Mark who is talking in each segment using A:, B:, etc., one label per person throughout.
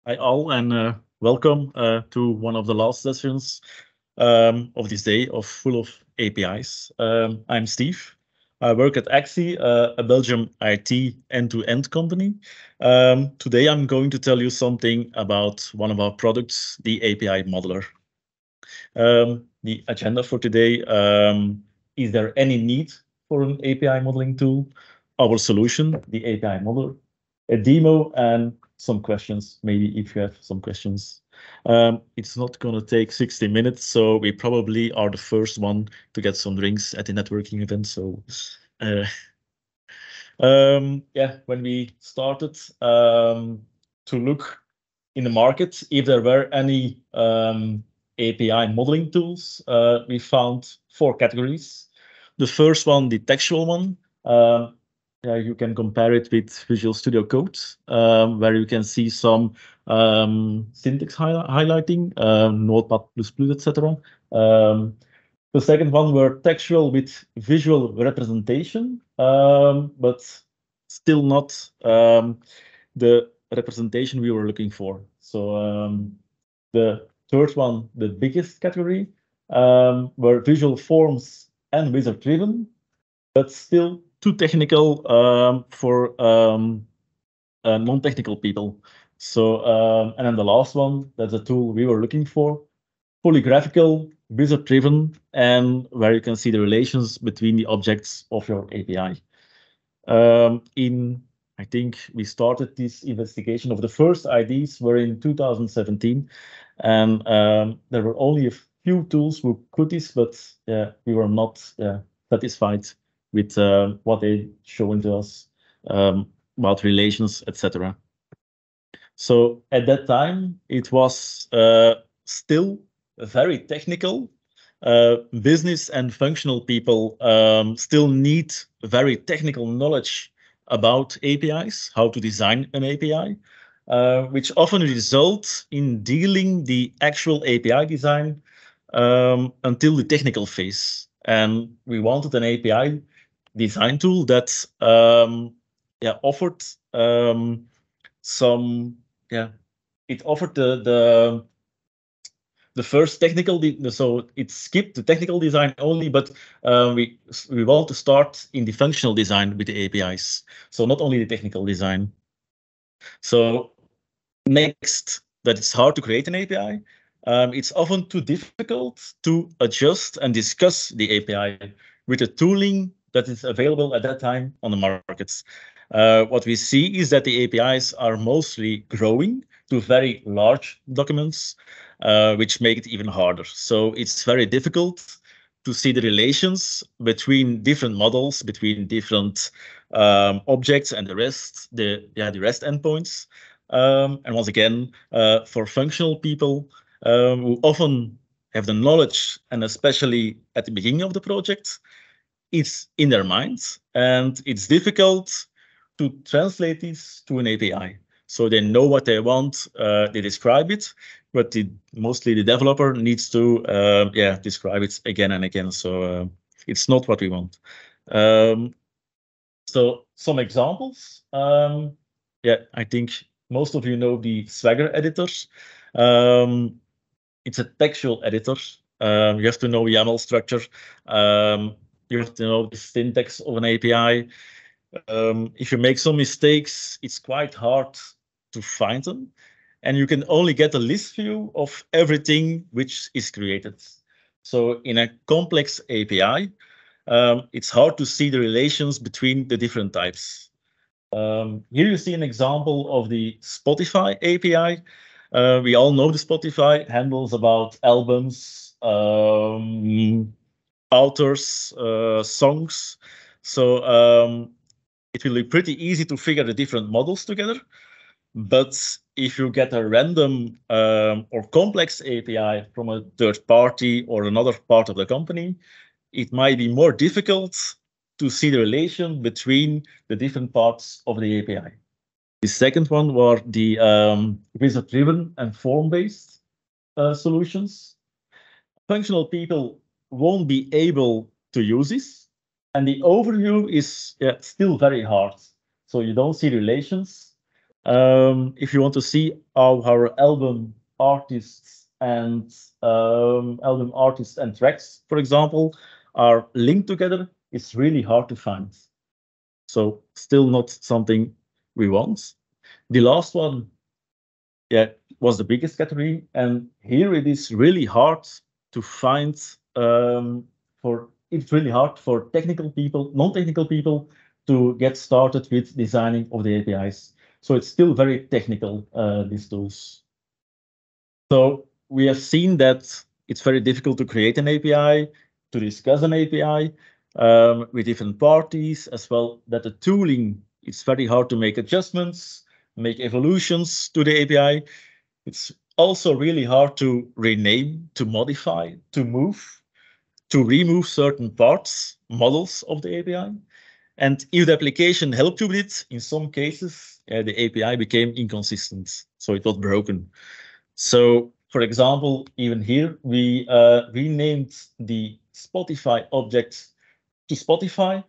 A: Hi all, and welcome to one of the last sessions of this day full of APIs. I'm Steve. I work at Axie, a Belgium IT end-to-end company. Today I'm going to tell you something about one of our products, the API Modeler. The agenda for today, is there any need for an API modeling tool? Our solution, the API Modeler, a demo, and some questions, maybe if you have some questions. It's not going to take 60 minutes, so we probably are the first one to get some drinks at the networking event. So, yeah, when we started to look in the market, if there were any API modeling tools, we found 4 categories. The first one, the textual one. Yeah, you can compare it with Visual Studio Code, where you can see some syntax highlighting, Notepad++, etc. The second one were textual with visual representation, but still not the representation we were looking for. So the third one, the biggest category, were visual forms and wizard-driven, but still too technical for non-technical people. So, and then the last one, that's a tool we were looking for, fully graphical, wizard-driven, and where you can see the relations between the objects of your API. I think we started this investigation of the first IDs were in 2017, and there were only a few tools who could this, but we were not satisfied with what they showing to us about relations, etc. So at that time, it was still very technical. Business and functional people still need very technical knowledge about APIs, how to design an API, which often results in dealing the actual API design until the technical phase. And we wanted an API design tool that offered it offered the first technical, so it skipped the technical design only, but we want to start in the functional design with the APIs, so not only the technical design. So next, that it's hard to create an API. It's often too difficult to adjust and discuss the API with the tooling that is available at that time on the markets. What we see is that the APIs are mostly growing to very large documents, which make it even harder. So it's very difficult to see the relations between different models, between different objects and the REST endpoints. And once again, for functional people who often have the knowledge, and especially at the beginning of the project, it's in their minds, and it's difficult to translate this to an API. So they know what they want, they describe it, but mostly the developer needs to describe it again and again. So it's not what we want. So some examples. I think most of you know the Swagger editors. It's a textual editor. You have to know YAML structure. You have to know the syntax of an API. If you make some mistakes, it's quite hard to find them. And you can only get a list view of everything which is created. So in a complex API, it's hard to see the relations between the different types. Here you see an example of the Spotify API. We all know the Spotify handles about albums, authors, songs. So it will be pretty easy to figure the different models together. But if you get a random or complex API from a third party or another part of the company, it might be more difficult to see the relation between the different parts of the API. The second one were the wizard-driven and form-based solutions. Functional people won't be able to use this, and the overview is still very hard. So you don't see relations. If you want to see how our album artists and tracks, for example, are linked together, it's really hard to find. So still not something we want. The last one, yeah, was the biggest category, and here it is really hard to find it's really hard for technical people, non-technical people, to get started with designing of the APIs. So it's still very technical, these tools. So we have seen that it's very difficult to create an API, to discuss an API with different parties, as well that the tooling, it's very hard to make adjustments, make evolutions to the API. It's also really hard to rename, to modify, to move, to remove certain parts, models of the API. And if the application helped you with it, in some cases, the API became inconsistent, so it was broken. So, for example, even here, we renamed the Spotify object to Spotify.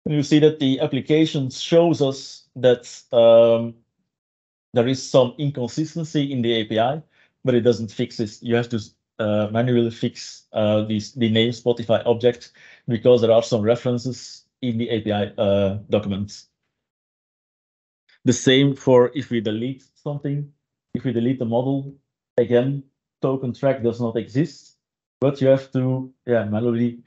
A: And you see that the application shows us that there is some inconsistency in the API, but it doesn't fix it. You have to manually fix the name Spotify object because there are some references in the API documents. The same for if we delete something. If we delete the model, again, token track does not exist, but you have to manually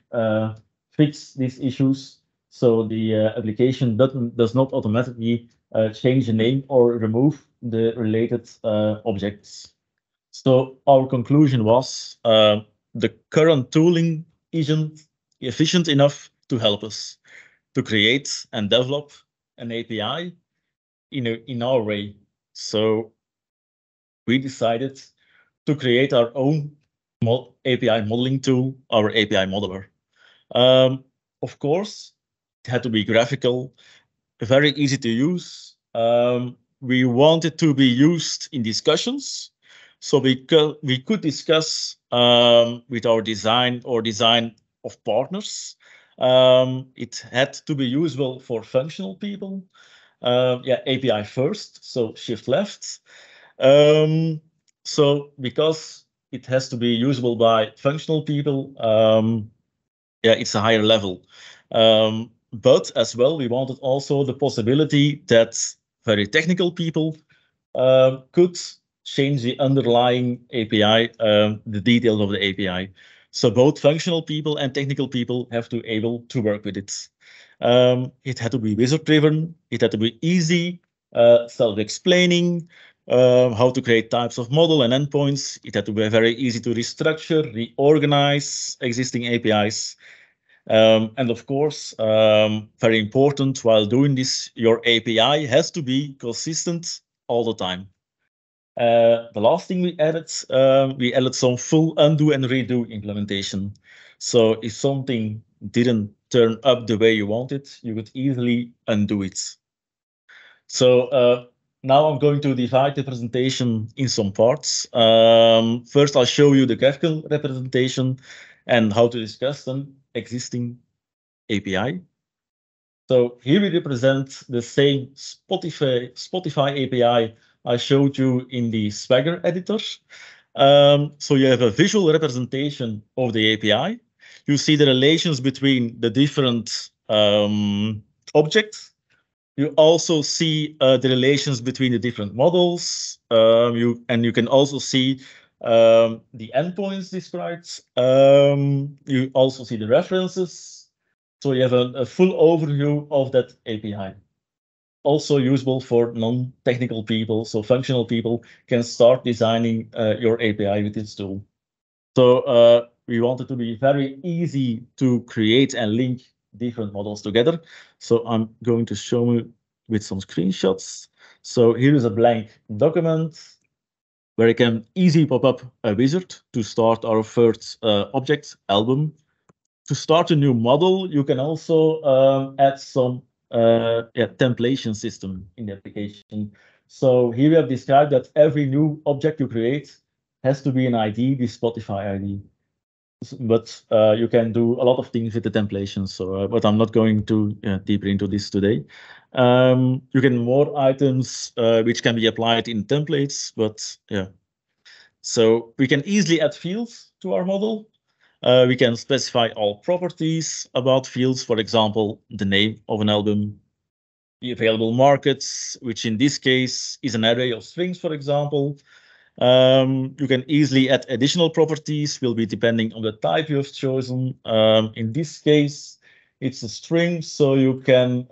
A: fix these issues so the application does not automatically change the name or remove the related objects. So our conclusion was the current tooling isn't efficient enough to help us to create and develop an API in our way. So we decided to create our own API modeling tool, our API modeler. Of course, it had to be graphical, very easy to use. We wanted to be used in discussions, so we could discuss with our design or design of partners. It had to be usable for functional people. API first, so shift left. So because it has to be usable by functional people, it's a higher level. But as well, we wanted also the possibility that very technical people could change the underlying API, the details of the API. So both functional people and technical people have to be able to work with it. It had to be wizard-driven. It had to be easy, self-explaining, how to create types of model and endpoints. It had to be very easy to restructure, reorganize existing APIs. And of course, very important while doing this, your API has to be consistent all the time. The last thing we added some full undo and redo implementation. So if something didn't turn up the way you wanted, you could easily undo it. So now I'm going to divide the presentation in some parts. First, I'll show you the graphical representation and how to discuss an existing API. So here we represent the same Spotify API I showed you in the Swagger editor. So you have a visual representation of the API. You see the relations between the different objects. You also see the relations between the different models. You can also see the endpoints described. You also see the references. So you have a full overview of that API. Also usable for non-technical people, so functional people can start designing your API with this tool. So we want it to be very easy to create and link different models together. So I'm going to show you with some screenshots. So here is a blank document where I can easily pop up a wizard to start our first object album. To start a new model, you can also add some templation system in the application. So here we have described that every new object you create has to be an ID, the Spotify ID. but you can do a lot of things with the templations. So, but I'm not going to deeper into this today. You can more items which can be applied in templates, but yeah. So we can easily add fields to our model. We can specify all properties about fields, for example, the name of an album, the available markets, which in this case is an array of strings, for example. You can easily add additional properties, will be depending on the type you have chosen. In this case, it's a string, so you can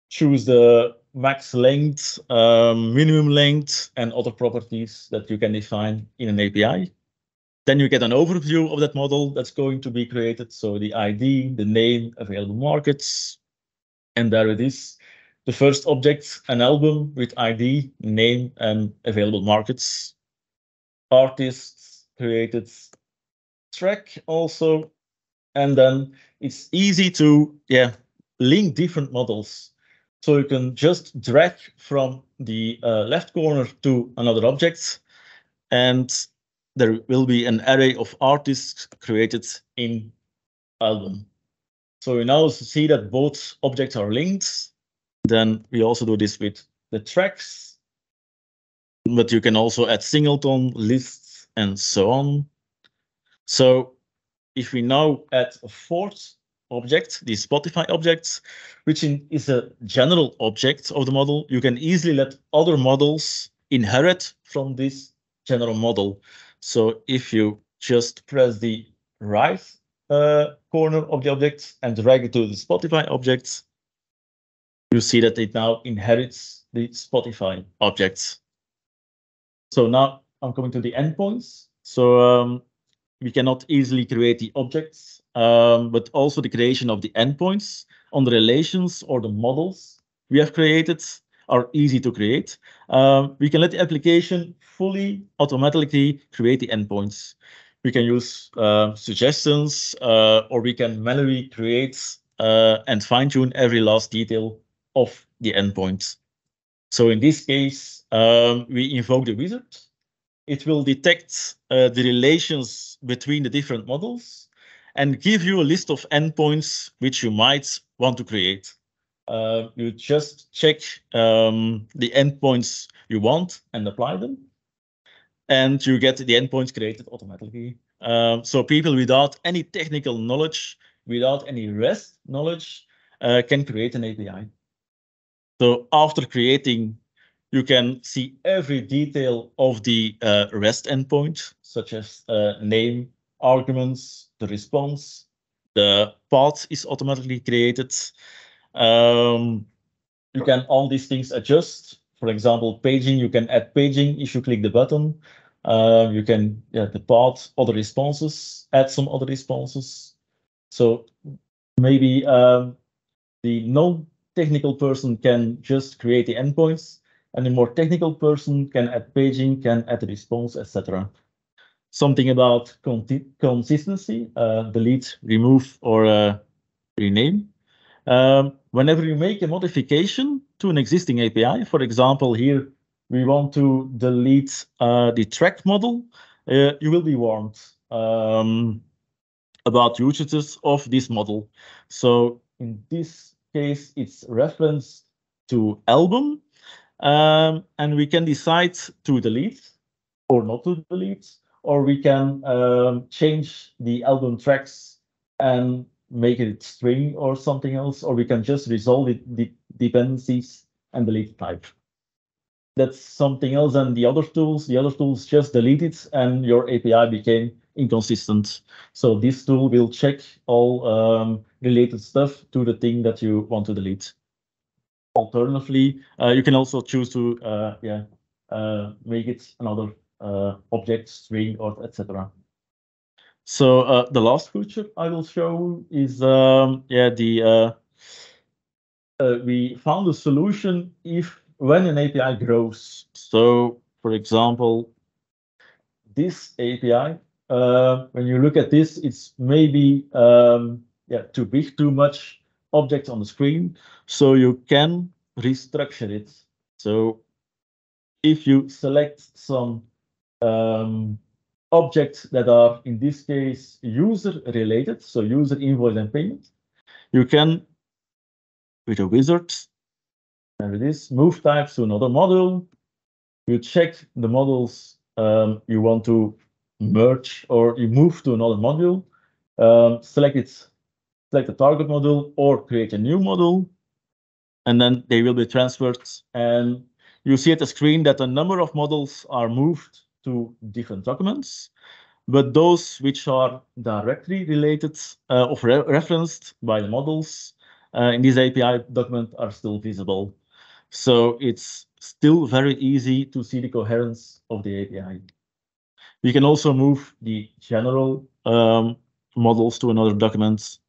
A: choose the max length, minimum length, and other properties that you can define in an API. Then you get an overview of that model that's going to be created. So the ID, the name, available markets, and there it is. The first object, an album with ID, name, and available markets. Artists created track also. And then it's easy to link different models. So you can just drag from the left corner to another object, and there will be an array of artists created in album. So we now see that both objects are linked. Then we also do this with the tracks, but you can also add singleton, lists, and so on. So if we now add a fourth object, the Spotify object, which is a general object of the model, you can easily let other models inherit from this general model. So if you just press the right corner of the object and drag it to the Spotify object, you see that it now inherits the Spotify object. So now I'm coming to the endpoints. So we cannot easily create the objects, but also the creation of the endpoints on the relations or the models we have created are easy to create. We can let the application fully automatically create the endpoints. We can use suggestions, or we can manually create and fine-tune every last detail of the endpoint. So in this case, we invoke the wizard. It will detect the relations between the different models and give you a list of endpoints which you might want to create. You just check the endpoints you want and apply them, and you get the endpoints created automatically. So people without any technical knowledge, without any REST knowledge, can create an API. So after creating, you can see every detail of the REST endpoint, such as name, arguments, the response. The path is automatically created. You can all these things adjust. For example, paging, you can add paging if you click the button. You can, the path, other responses, add some other responses. So maybe the non-technical person can just create the endpoints, and the more technical person can add paging, can add the response, etc. Something about consistency, delete, remove, or rename. Whenever you make a modification to an existing API, for example, here we want to delete the track model, you will be warned about usages of this model. So in this case, it's reference to album, and we can decide to delete or not to delete, or we can change the album tracks and make it string or something else, or we can just resolve the dependencies and delete the type. That's something else than the other tools. The other tools just delete it and your API became inconsistent. So this tool will check all related stuff to the thing that you want to delete. Alternatively, you can also choose to make it another object, string, or etc. So the last feature I will show is we found a solution when an API grows. So for example, this API, when you look at this, it's maybe too big, too much objects on the screen. So you can restructure it. So if you select some objects that are, in this case, user related, so user invoice and payment. You can, with a wizard, there it is, move types to another module. You check the models you want to merge, or you move to another module, select the target module or create a new module, and then they will be transferred. And you see at the screen that a number of models are moved to different documents, but those which are directly related or referenced by the models in this API document are still visible. So it's still very easy to see the coherence of the API. We can also move the general models to another document.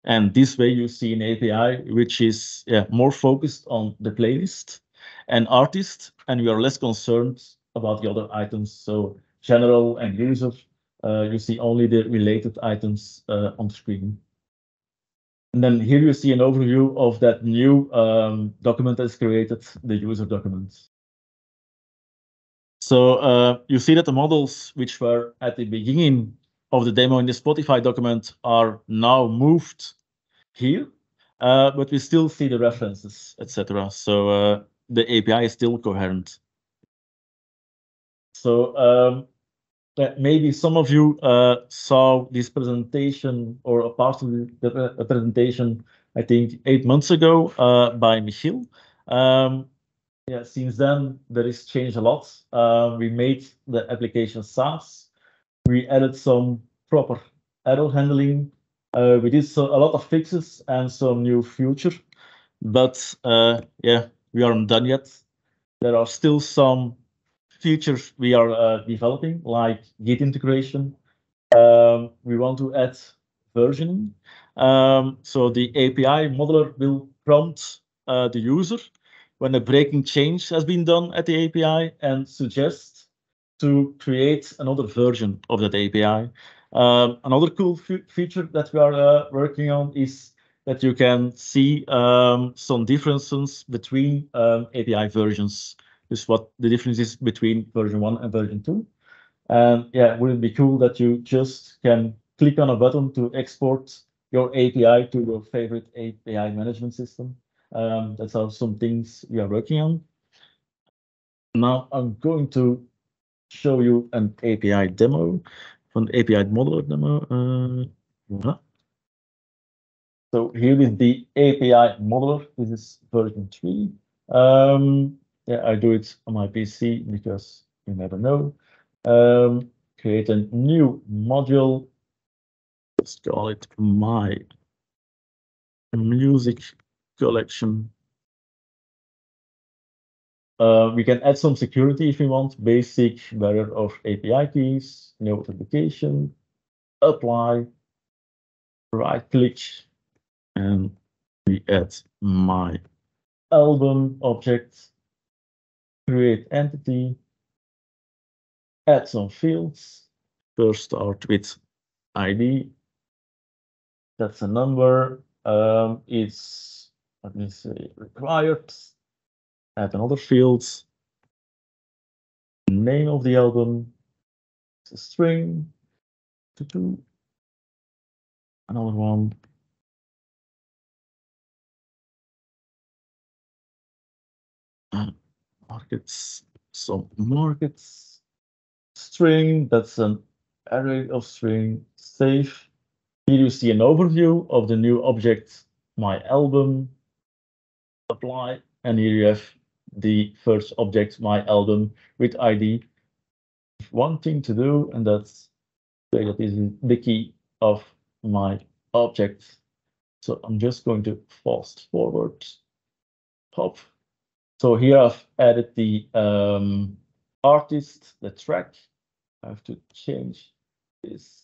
A: And this way you see an API which is more focused on the playlist and artist, and we are less concerned about the other items. So general and user, you see only the related items on screen. And then here you see an overview of that new document that is created, the user document. So you see that the models which were at the beginning of the demo in the Spotify document are now moved here, but we still see the references, etc. So the API is still coherent. So maybe some of you saw this presentation or a part of the presentation, I think 8 months ago by Michiel. Yeah, since then, there is changed a lot. We made the application SaaS. We added some proper error handling. We did a lot of fixes and some new feature. But yeah, we aren't done yet. There are still some features we are developing, like Git integration. We want to add versioning. So the API modeler will prompt the user when a breaking change has been done at the API and suggest to create another version of that API. Another cool feature that we are working on is that you can see some differences between API versions. This is what the difference is between version 1 and version 2. And yeah, would it be cool that you just can click on a button to export your API to your favorite API management system? That's how some things we are working on. Now I'm going to show you an API demo, an API modeler demo. Voilà. So here is the API modeler. This is version 3. Yeah, I do it on my PC because you never know. Create a new module. Let's call it my music collection. We can add some security if we want, basic barrier of API keys, no authentication, apply, right click, and we add my album object, create entity, add some fields. First start with ID. That's a number. It's, let me say, required. Add another field. Name of the album. It's a string. Another one. Markets. So markets. String. That's an array of string. Save. Here you see an overview of the new object, my album. Apply. And here you have the first object, my album, with ID. One thing to do, and that's that is the key of my object. So I'm just going to fast forward, pop. So here I've added the artist, the track. I have to change this.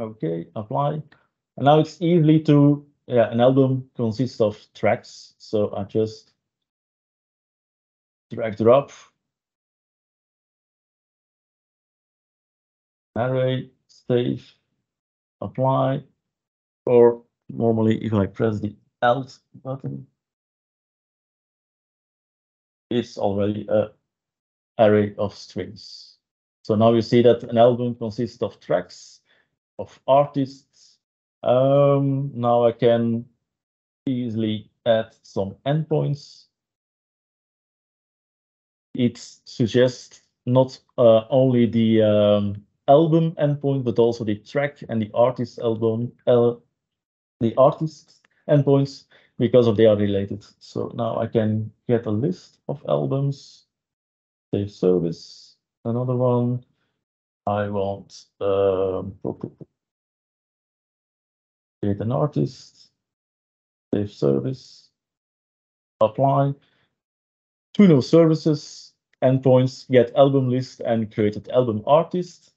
A: Okay, apply. And now it's easy to, an album consists of tracks. So I just drag drop, array, save, apply, or normally if I press the Alt button, it's already a array of strings. So now you see that an album consists of tracks, of artists. Now I can easily add some endpoints. It suggests not only the album endpoint, but also the track and the artist album, the artist endpoints, because they are related. So now I can get a list of albums, save service, another one. I want create an artist, save service, apply. Two new services, endpoints, get album list and created album artist.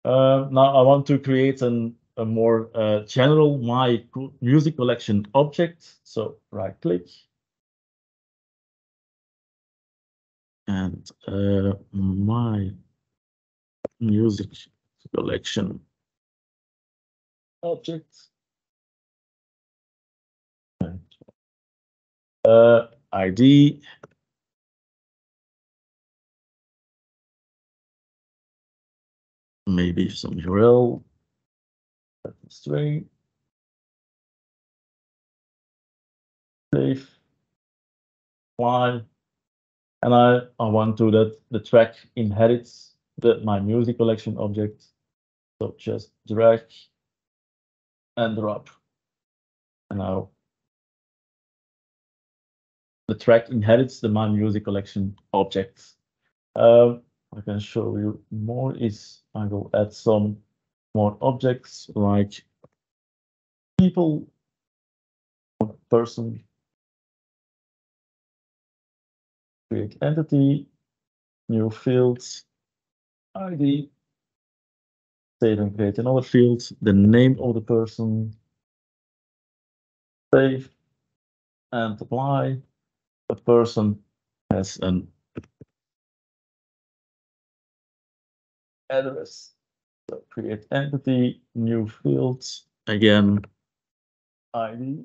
A: Now I want to create a more general my music collection object. So right click and my music collection object. ID. Maybe some URL. String. Save. Apply. And I want to that the track inherits my music collection object. So just drag and drop. And now the track inherits the my music collection object. I can show you more I will add some more objects like people, person, create entity, new fields, ID, save and create another field, the name of the person, save and apply. The person has an address. So create entity, new fields, again, ID,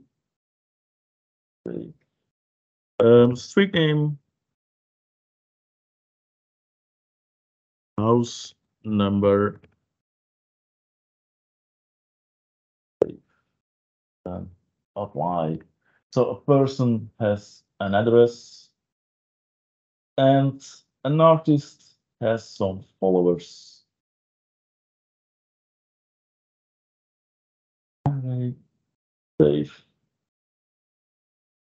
A: street name, house number, and apply. So a person has an address and an artist has some followers. Okay. Save,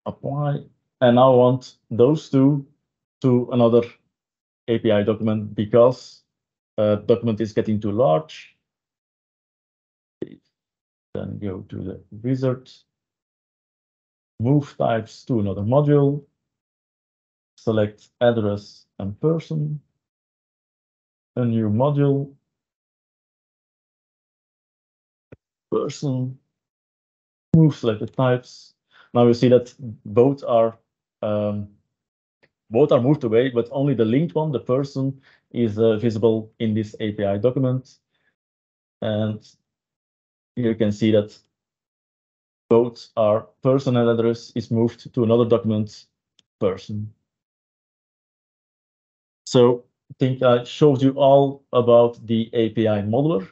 A: apply, and now I want those two to another API document because document is getting too large. Then go to the wizard, move types to another module, select address and person, a new module, person, move selected types. Now you see that both are moved away, but only the linked one, the person, is visible in this API document. And here you can see that both our person and address is moved to another document, person. So I think I showed you all about the API modeler.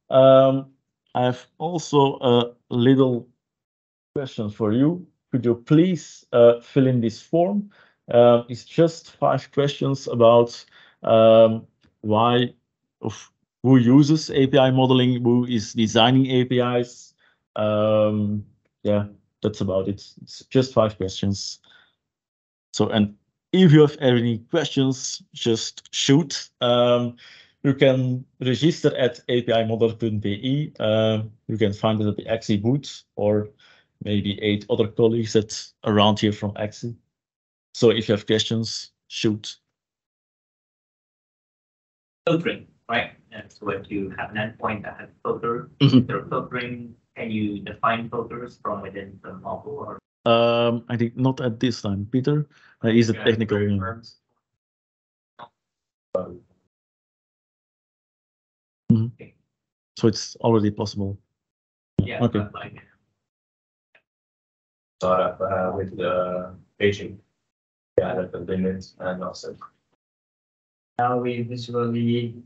A: I have also a little question for you. Could you please fill in this form? It's just 5 questions about who uses API modeling, who is designing APIs. Yeah, that's about it. It's just 5 questions. So, and if you have any questions, just shoot. You can register at apimodel.be. You can find it at the Axie booth or maybe 8 other colleagues that's around here from Axie. So if you have questions, shoot.
B: Filtering, right? And so if you have an endpoint that has filter, they're filtering, can you define filters from within the model? Or
A: I think not at this time, Peter. Is it technical? Okay. So it's already possible.
B: Yeah.
A: Okay.
C: Start up with the paging, yeah, the limits and also
B: Now we visually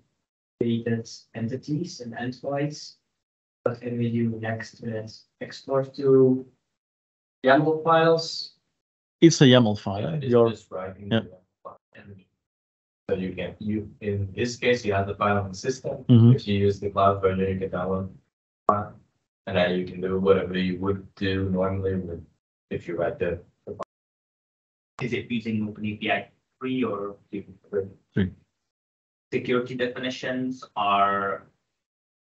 B: created entities and endpoints. What can we do next? Let's export to YAML files.
A: It's a YAML file.
C: Yeah, it's
A: Your
C: just writing.
A: Yeah.
C: So you in this case you have the file on the system.
A: Mhm.
C: If you use the cloud version, you can download the file, and then you can do whatever you would do normally with if you write the
B: Is it using OpenAPI 3 or
A: 3?
B: security definitions are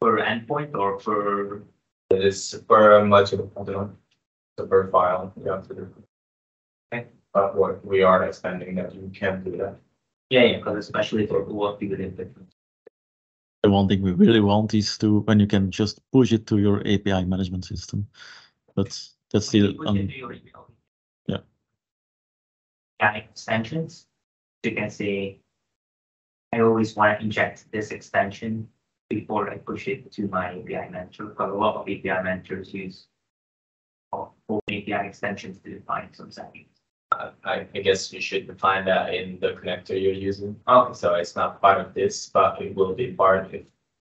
B: per endpoint or per?
C: It's per module, I don't know, so per file you have to do.
B: Okay.
C: But what we are expanding that you can do that.
B: Yeah, because especially for what people in different.
A: The one thing we really want is to when you can just push it to your API management system, but that's still Yeah.
B: Yeah, extensions. You can say, I always want to inject this extension before I push it to my API manager. Because a lot of API managers use open API extensions to define some settings.
C: I guess you should define that in the connector you're using.
B: Okay.
C: So it's not part of this, but it will be part if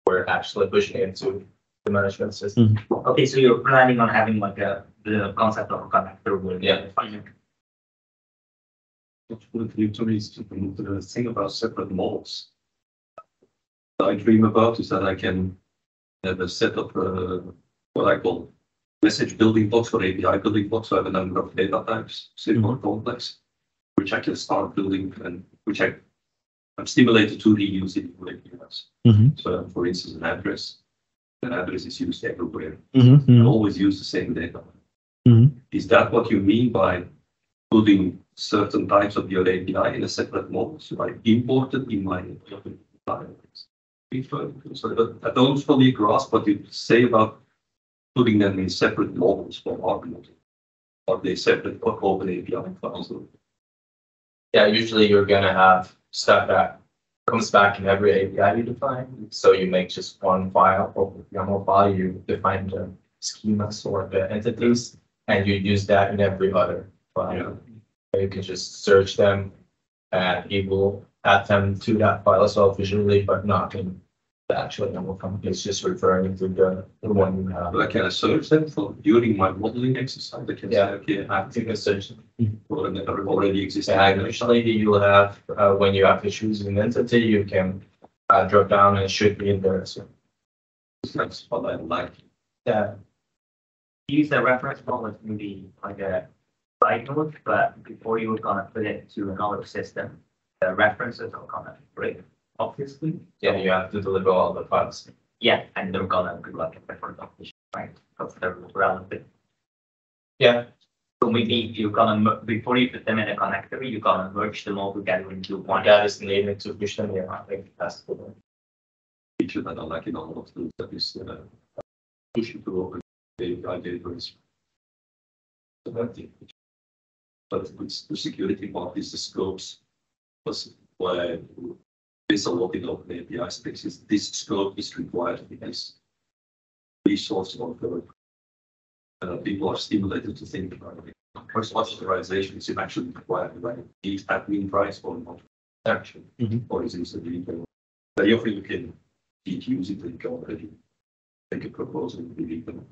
C: we're actually pushing it into the management system.
B: Okay, so you're planning on having like the concept of a connector with
C: Yeah.
D: What would you to me is to the thing about separate models. What I dream about is that I can have a set of what I call message building blocks or API building blocks. So I have a number of data types, simple or complex, which I can start building and which I'm stimulated to reuse in APIs. So for instance, an address is used everywhere. I always use the same data. Is that what you mean by putting certain types of your API in a separate model? So I import it in my so I don't fully grasp what you say about putting them in separate models for argument. Are they separate for open API files?
C: Yeah, usually you're gonna have stuff that comes back in every API you define. So you make just one file or YAML file, you define the schemas or the entities, and you use that in every other file. You can just search them and it will add them to that file as well visually, but not in the actual YAML file. It's just referring to the one you have.
D: But can I search them for during my modeling exercise? I can say, okay, I
C: You can search them.
D: already existing.
C: Yeah, usually you'll have, when you have to choose an entity, you can drop down and it should be in there as well.
D: That's what I like.
C: Yeah.
B: Use the reference model as maybe like a side note, but before you were gonna put it to another system, the references are gonna break, obviously.
C: Yeah, you have to deliver all the files.
B: Yeah, and they're gonna be like a different option, right? Because they're relevant.
C: Yeah.
B: So maybe you're gonna before you put them in a connector, you're gonna merge them all together into one.
C: That is needed to push them. Yeah, I think that's the one.
D: Feature that I like in all of tools that is pushing to open API gateways. But it's the security part is the scopes. Because why there's a lot in open API specs is this scope is required in this resource or code. People are stimulated to think about it. First, authorization is it actually required, right? Is admin price or not? Action, or is it a vehicle? Very often you can use it and you can already make a proposal and delete them.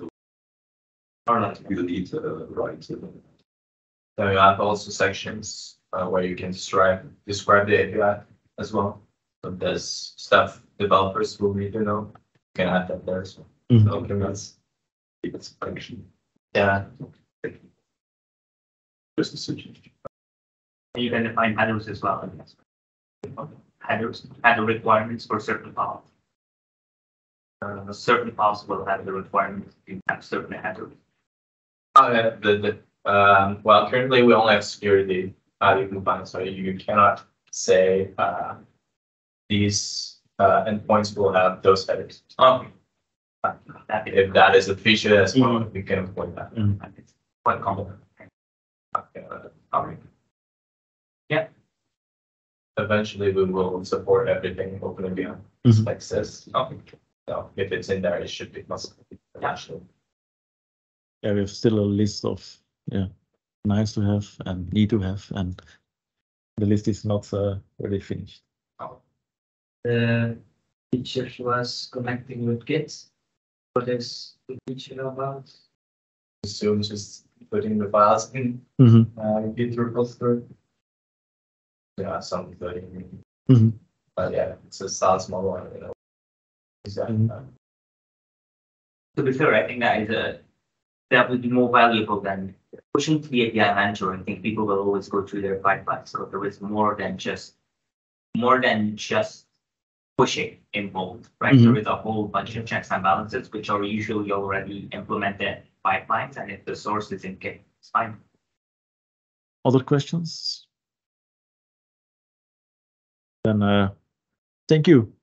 D: Or not, you need right.
C: Then you have also sections where you can describe the API as well. So there's stuff developers will need to know. You can add that there as well. Documents.
D: It's function.
C: Yeah.
D: Just a suggestion.
B: You can define headers as well. Header requirements for certain files. Certain files will have the requirements to have certain headers.
C: Well, currently we only have security you can find, so you cannot say these endpoints will have those headers. If that is a feature as well, you can avoid that.
B: It's quite common. Yeah.
C: Eventually, we will support everything OpenAPI spec says. So if it's in there, it should be possible. Actually.
A: Yeah, we have still a list of nice to have and need to have, and the list is not really finished.
C: Oh.
B: The feature was connecting with Git. What is the feature about?
C: So just putting the files in Git repository. Yeah, something. But yeah, it's a SaaS model. You know. Exactly.
B: To be fair, I think that would be more valuable than pushing to the API manager. I think people will always go through their pipelines. So there is more than just pushing involved, right? There is a whole bunch of checks and balances which are usually already implemented pipelines, and if the source is in Git, it's fine.
A: Other questions? Then thank you.